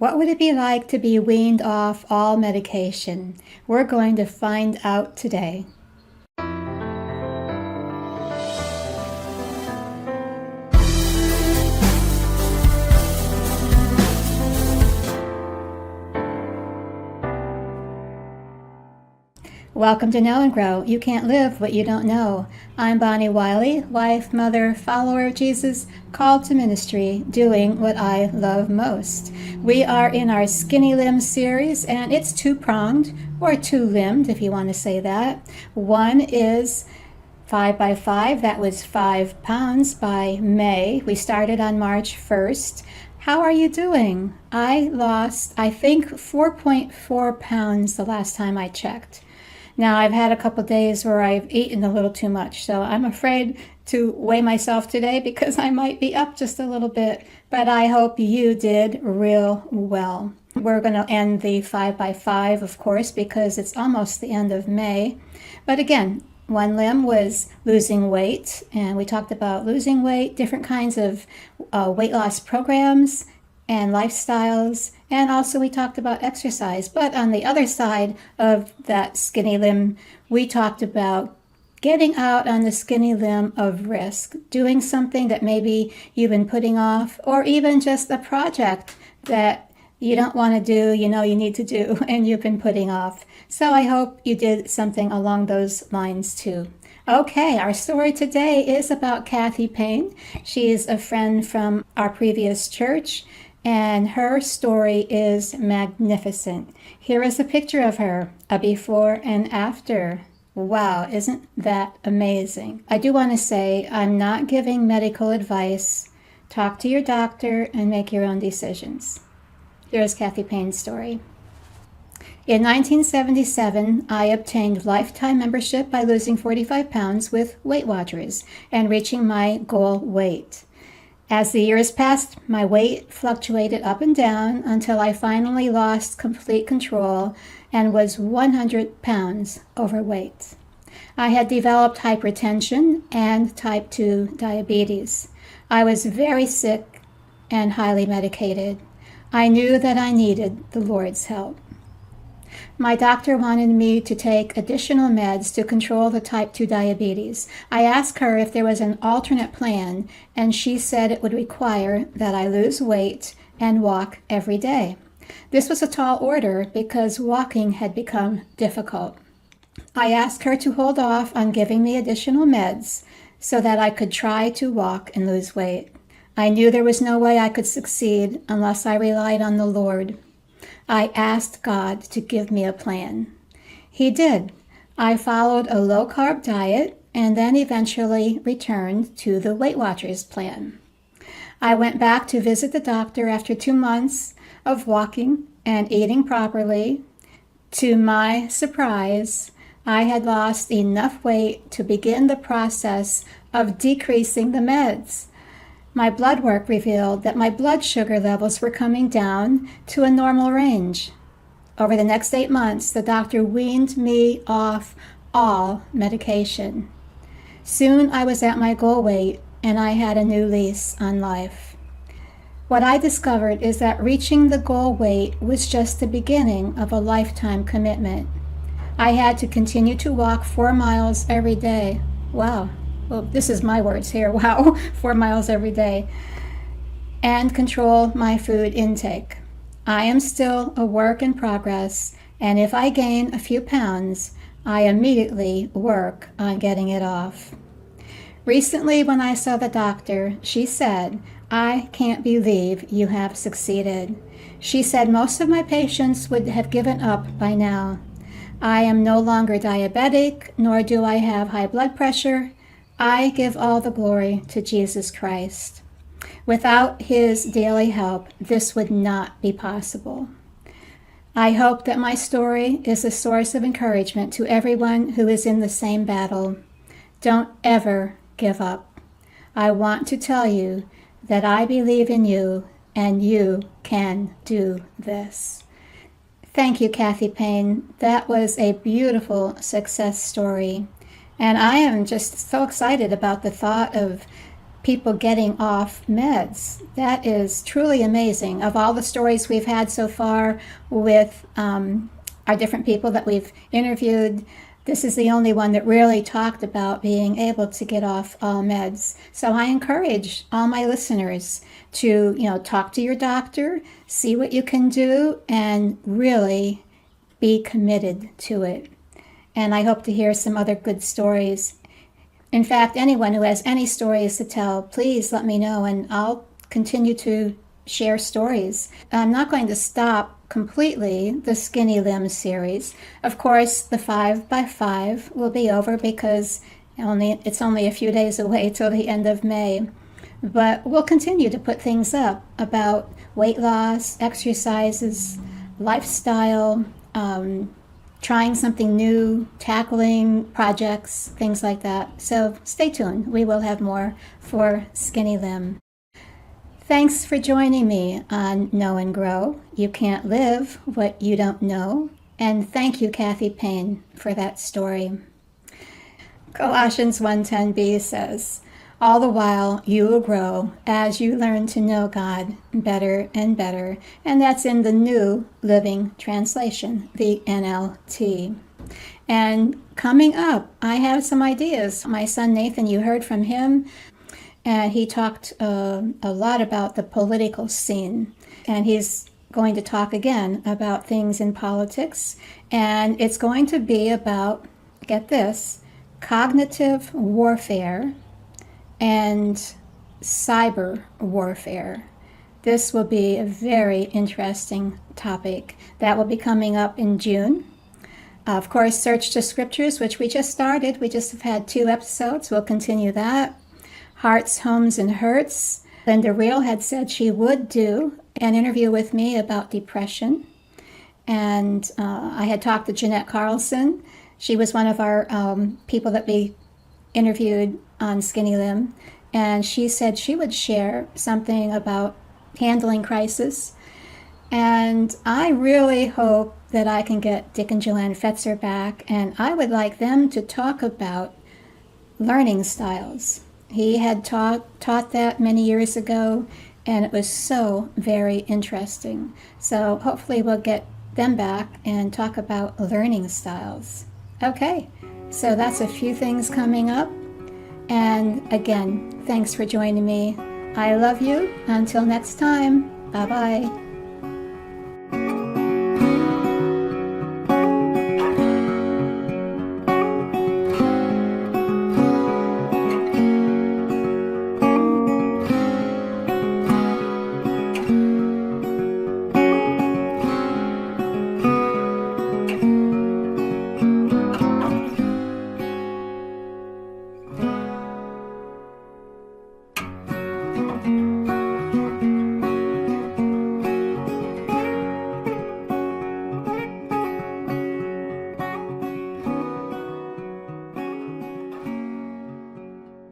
What would it be like to be weaned off all medication? We're going to find out today. Welcome to Know and Grow. You can't live what you don't know. I'm Bonnie Wiley, wife, mother, follower of Jesus, called to ministry, doing what I love most. We are in our Skinny Limb series, and it's two-pronged, or two-limbed if you want to say that. One is 5 by 5, that was 5 pounds by May. We started on March 1st. How are you doing? I lost, I think, 4.4 pounds the last time I checked. Now, I've had a couple days where I've eaten a little too much, so I'm afraid to weigh myself today because I might be up just a little bit, but I hope you did real well. We're going to end the 5 by 5, of course, because it's almost the end of May. But again, one limb was losing weight, and we talked about losing weight, different kinds of weight loss programs and lifestyles, and also we talked about exercise. But on the other side of that skinny limb, we talked about getting out on the skinny limb of risk, doing something that maybe you've been putting off, or even just a project that you don't want to do, you know you need to do, and you've been putting off. So I hope you did something along those lines too. Okay, our story today is about Kathy Payne. She's a friend from our previous church, and her story is magnificent. Here is a picture of her, a before and after. Wow, isn't that amazing? I do want to say I'm not giving medical advice. Talk to your doctor and make your own decisions. Here's Kathy Payne's story. In 1977, I obtained lifetime membership by losing 45 pounds with Weight Watchers and reaching my goal weight. As the years passed, my weight fluctuated up and down until I finally lost complete control and was 100 pounds overweight. I had developed hypertension and type 2 diabetes. I was very sick and highly medicated. I knew that I needed the Lord's help. My doctor wanted me to take additional meds to control the type 2 diabetes. I asked her if there was an alternate plan, and she said it would require that I lose weight and walk every day. This was a tall order because walking had become difficult. I asked her to hold off on giving me additional meds so that I could try to walk and lose weight. I knew there was no way I could succeed unless I relied on the Lord. I asked God to give me a plan. He did. I followed a low-carb diet and then eventually returned to the Weight Watchers plan. I went back to visit the doctor after 2 months of walking and eating properly. To my surprise, I had lost enough weight to begin the process of decreasing the meds. My blood work revealed that my blood sugar levels were coming down to a normal range. Over the next 8 months, the doctor weaned me off all medication. Soon I was at my goal weight, and I had a new lease on life. What I discovered is that reaching the goal weight was just the beginning of a lifetime commitment. I had to continue to walk 4 miles every day. Wow. Well, this is my words here, wow, 4 miles every day, and control my food intake. I am still a work in progress, and if I gain a few pounds, I immediately work on getting it off. Recently, when I saw the doctor, she said, "I can't believe you have succeeded." She said most of my patients would have given up by now. I am no longer diabetic, nor do I have high blood pressure. I give all the glory to Jesus Christ. Without his daily help, this would not be possible. I hope that my story is a source of encouragement to everyone who is in the same battle. Don't ever give up. I want to tell you that I believe in you and you can do this. Thank you, Kathy Payne. That was a beautiful success story. And I am just so excited about the thought of people getting off meds. That is truly amazing. Of all the stories we've had so far with our different people that we've interviewed, this is the only one that really talked about being able to get off all meds. So I encourage all my listeners to, talk to your doctor, see what you can do, and really be committed to it. And I hope to hear some other good stories. In fact, anyone who has any stories to tell, please let me know, and I'll continue to share stories. I'm not going to stop completely the Skinny Limb series. Of course, the 5x5 will be over because it's only a few days away till the end of May. But we'll continue to put things up about weight loss, exercises, lifestyle, trying something new, tackling projects, things like that. So stay tuned. We will have more for Skinny Limb. Thanks for joining me on Know and Grow. You can't live what you don't know. And thank you, Kathy Payne, for that story. Colossians 1:10b says, all the while you will grow as you learn to know God better and better. And that's in the New Living Translation, the NLT. And coming up, I have some ideas. My son Nathan, you heard from him, and he talked a lot about the political scene. And he's going to talk again about things in politics. And it's going to be about, get this, cognitive warfare and cyber warfare. This will be a very interesting topic that will be coming up in June. Of course, Search the Scriptures, which we just started. We just have had 2 episodes. We'll continue that. Hearts, Homes, and Hurts. Linda Reel had said she would do an interview with me about depression. And I had talked to Jeanette Carlson. She was one of our people that we interviewed on Skinny Limb. And she said she would share something about handling crisis. And I really hope that I can get Dick and Joanne Fetzer back. And I would like them to talk about learning styles. He had taught that many years ago, and it was so very interesting. So hopefully we'll get them back and talk about learning styles. Okay, so that's a few things coming up. And again, thanks for joining me. I love you. Until next time, bye-bye.